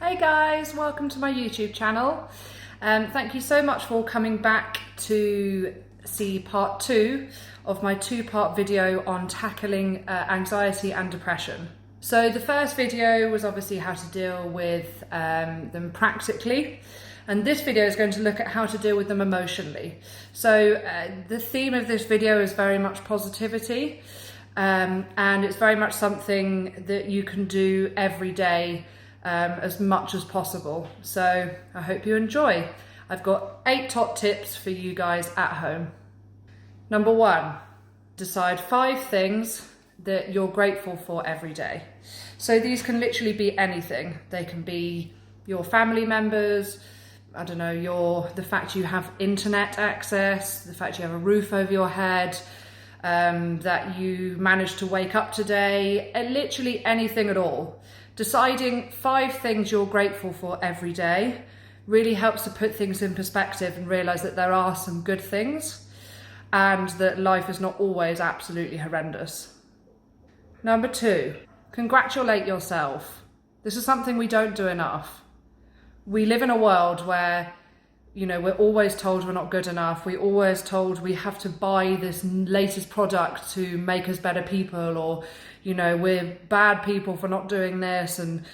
Hey guys, welcome to my YouTube channel. Thank you so much for coming back to see part 2 of my 2-part video on tackling anxiety and depression. So the first video was obviously how to deal with them practically, and this video is going to look at how to deal with them emotionally. So the theme of this video is very much positivity, and it's very much something that you can do every day as much as possible. So I hope you enjoy. I've got 8 top tips for you guys at home. Number 1, decide 5 things that you're grateful for every day. So these can literally be anything. They can be your family members, I don't know, the fact you have internet access, the fact you have a roof over your head, that you managed to wake up today, literally anything at all. Deciding 5 things you're grateful for every day really helps to put things in perspective and realize that there are some good things and that life is not always absolutely horrendous. Number 2, congratulate yourself. This is something we don't do enough. We live in a world where, you know, we're always told we're not good enough. We're always told we have to buy this latest product to make us better people, or, you know, we're bad people for not doing this. And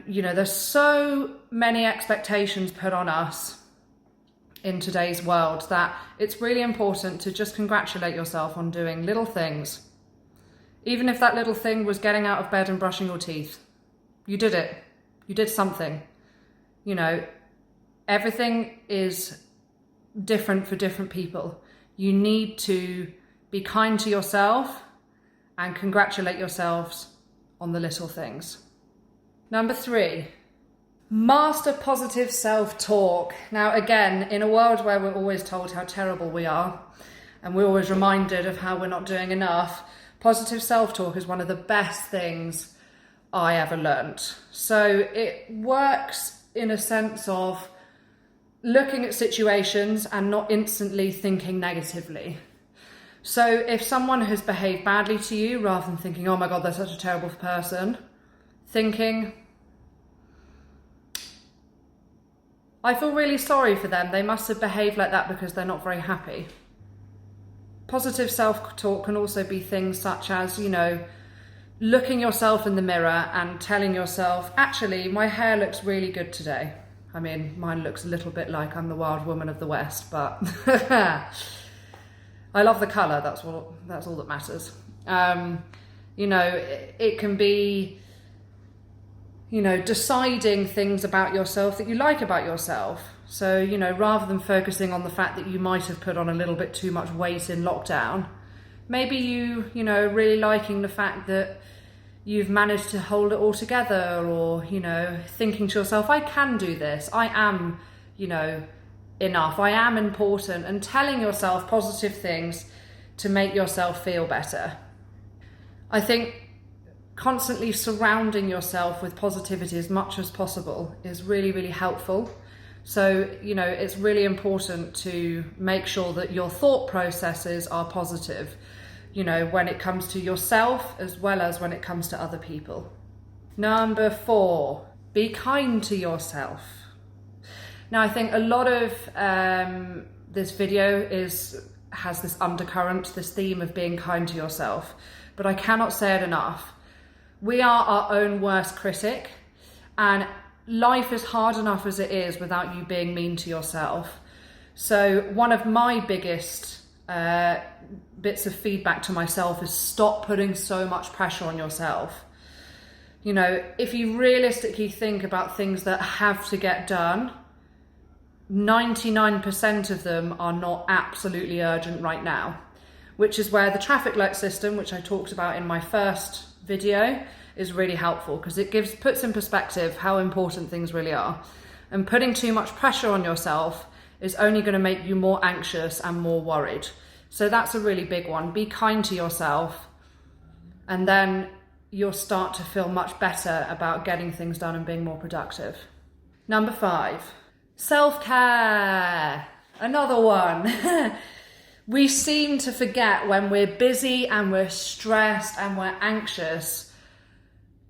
you know, there's so many expectations put on us in today's world that it's really important to just congratulate yourself on doing little things. Even if that little thing was getting out of bed and brushing your teeth. You did it. You did something. You know, everything is different for different people. You need to be kind to yourself and congratulate yourselves on the little things. Number 3, master positive self-talk. Now again, in a world where we're always told how terrible we are, and we're always reminded of how we're not doing enough, positive self-talk is one of the best things I ever learnt. So it works in a sense of looking at situations and not instantly thinking negatively. So if someone has behaved badly to you, rather than thinking, oh my God, they're such a terrible person, thinking, I feel really sorry for them. They must have behaved like that because they're not very happy. Positive self-talk can also be things such as, you know, looking yourself in the mirror and telling yourself, actually, my hair looks really good today. I mean, mine looks a little bit like I'm the wild woman of the West, but I love the colour, that's all that matters. You know, it can be, you know, deciding things about yourself that you like about yourself. So, you know, rather than focusing on the fact that you might have put on a little bit too much weight in lockdown, maybe you know, really liking the fact that you've managed to hold it all together, or, you know, thinking to yourself, I can do this, I am, you know, enough, I am important, and telling yourself positive things to make yourself feel better. I think constantly surrounding yourself with positivity as much as possible is really, really helpful. So, you know, it's really important to make sure that your thought processes are positive, you know, when it comes to yourself as well as when it comes to other people. Number 4, be kind to yourself. Now, I think a lot of this video has this undercurrent, this theme of being kind to yourself, but I cannot say it enough. We are our own worst critic, and life is hard enough as it is without you being mean to yourself. So one of my biggest bits of feedback to myself is stop putting so much pressure on yourself. You know, if you realistically think about things that have to get done, 99% of them are not absolutely urgent right now, which is where the traffic light system, which I talked about in my first video, is really helpful, because it puts in perspective how important things really are. And putting too much pressure on yourself is only going to make you more anxious and more worried. So that's a really big one. Be kind to yourself, and then you'll start to feel much better about getting things done and being more productive. Number 5, self-care. Another one. We seem to forget when we're busy and we're stressed and we're anxious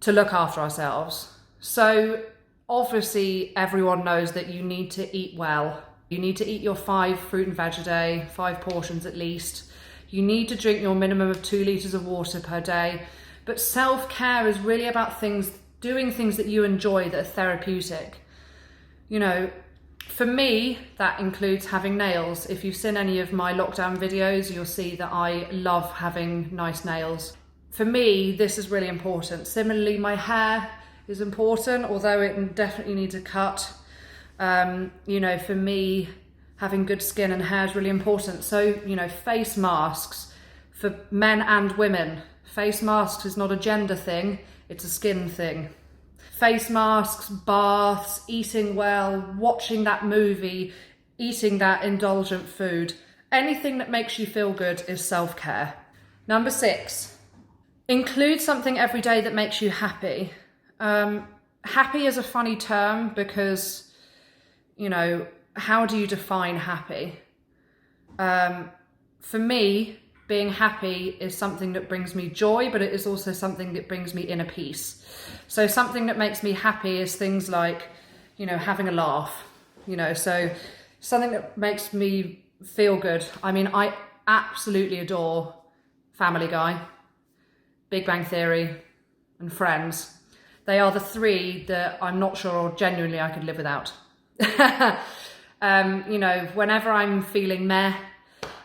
to look after ourselves. So obviously everyone knows that you need to eat well. You need to eat your 5 fruit and veg a day, 5 portions at least. You need to drink your minimum of 2 litres of water per day. But self-care is really about doing things that you enjoy, that are therapeutic. You know, for me, that includes having nails. If you've seen any of my lockdown videos, you'll see that I love having nice nails. For me, this is really important. Similarly, my hair is important, although it definitely needs a cut. You know, for me, having good skin and hair is really important. So, you know, face masks for men and women. Face masks is not a gender thing, it's a skin thing. Face masks, baths, eating well, watching that movie, eating that indulgent food. Anything that makes you feel good is self-care. Number 6, include something every day that makes you happy. Happy is a funny term because, you know, how do you define happy? For me, being happy is something that brings me joy, but it is also something that brings me inner peace. So something that makes me happy is things like, you know, having a laugh, you know, so something that makes me feel good. I mean, I absolutely adore Family Guy, Big Bang Theory, and Friends. They are the 3 that I'm not sure genuinely I could live without. You know, whenever I'm feeling meh,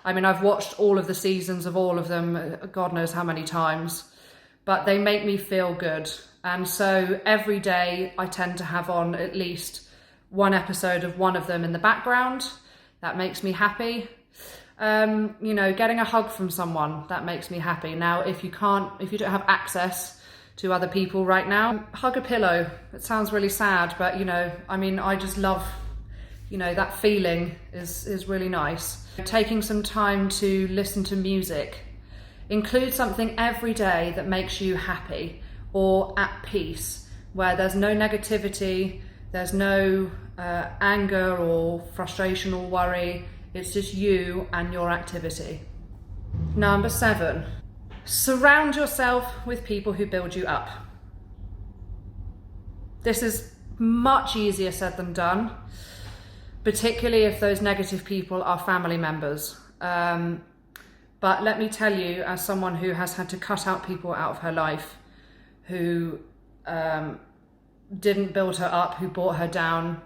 I mean, I've watched all of the seasons of all of them, God knows how many times, but they make me feel good. And so every day I tend to have on at least one episode of one of them in the background. That makes me happy. You know, getting a hug from someone, that makes me happy. Now, if you don't have access to other people right now, hug a pillow. It sounds really sad, but you know, I mean, I just love, you know, that feeling is really nice. Taking some time to listen to music. Include something every day that makes you happy or at peace, where there's no negativity, there's no anger or frustration or worry. It's just you and your activity. Number 7, surround yourself with people who build you up. This is much easier said than done, particularly if those negative people are family members. But let me tell you, as someone who has had to cut out people out of her life who didn't build her up, who brought her down,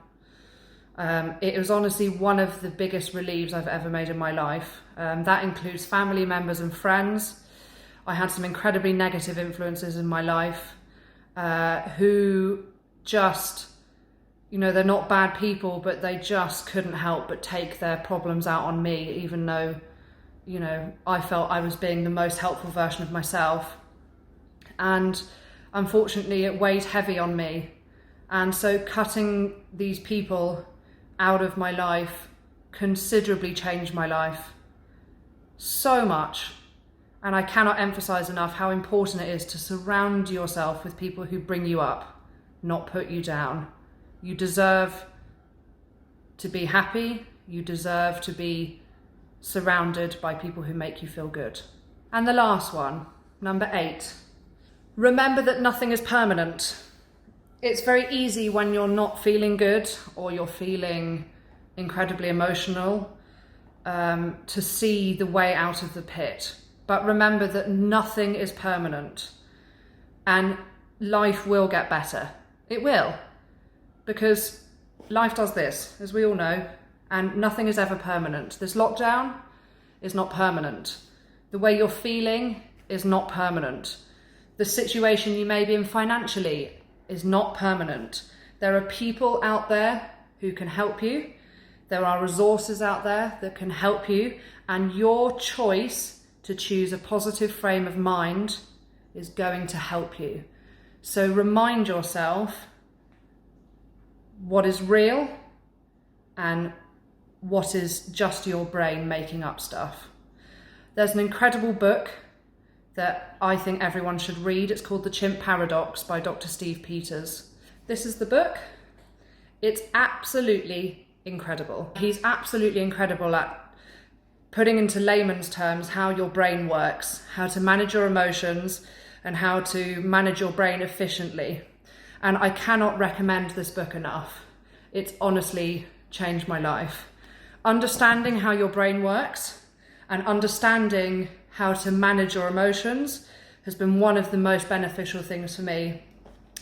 it was honestly one of the biggest relieves I've ever made in my life. That includes family members and friends. I had some incredibly negative influences in my life who just, you know, they're not bad people, but they just couldn't help but take their problems out on me, even though, you know, I felt I was being the most helpful version of myself. And unfortunately, it weighed heavy on me. And so cutting these people out of my life considerably changed my life. So much. And I cannot emphasize enough how important it is to surround yourself with people who bring you up, not put you down. You deserve to be happy. You deserve to be surrounded by people who make you feel good. And the last one, number 8, remember that nothing is permanent. It's very easy when you're not feeling good or you're feeling incredibly emotional to see the way out of the pit. But remember that nothing is permanent and life will get better. It will, because life does this, as we all know, and nothing is ever permanent. This lockdown is not permanent. The way you're feeling is not permanent. The situation you may be in financially is not permanent. There are people out there who can help you. There are resources out there that can help you, and your choice to choose a positive frame of mind is going to help you. So remind yourself what is real and what is just your brain making up stuff. There's an incredible book that I think everyone should read. It's called The CHIMP Paradox by Dr. Steve Peters. This is the book. It's absolutely incredible. He's absolutely incredible at putting into layman's terms how your brain works, how to manage your emotions, and how to manage your brain efficiently. And I cannot recommend this book enough. It's honestly changed my life. Understanding how your brain works and understanding how to manage your emotions has been one of the most beneficial things for me.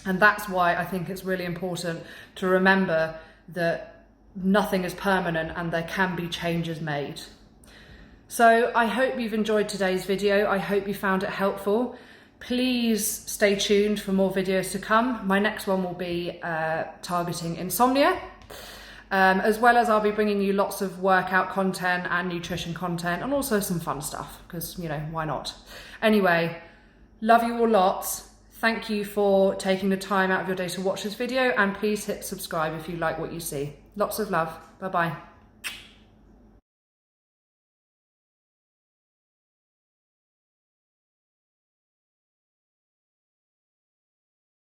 And that's why I think it's really important to remember that nothing is permanent and there can be changes made. So I hope you've enjoyed today's video. I hope you found it helpful. Please stay tuned for more videos to come. My next one will be targeting insomnia, as well as I'll be bringing you lots of workout content and nutrition content and also some fun stuff because, you know, why not? Anyway, love you all lots. Thank you for taking the time out of your day to watch this video, and please hit subscribe if you like what you see. Lots of love. Bye-bye.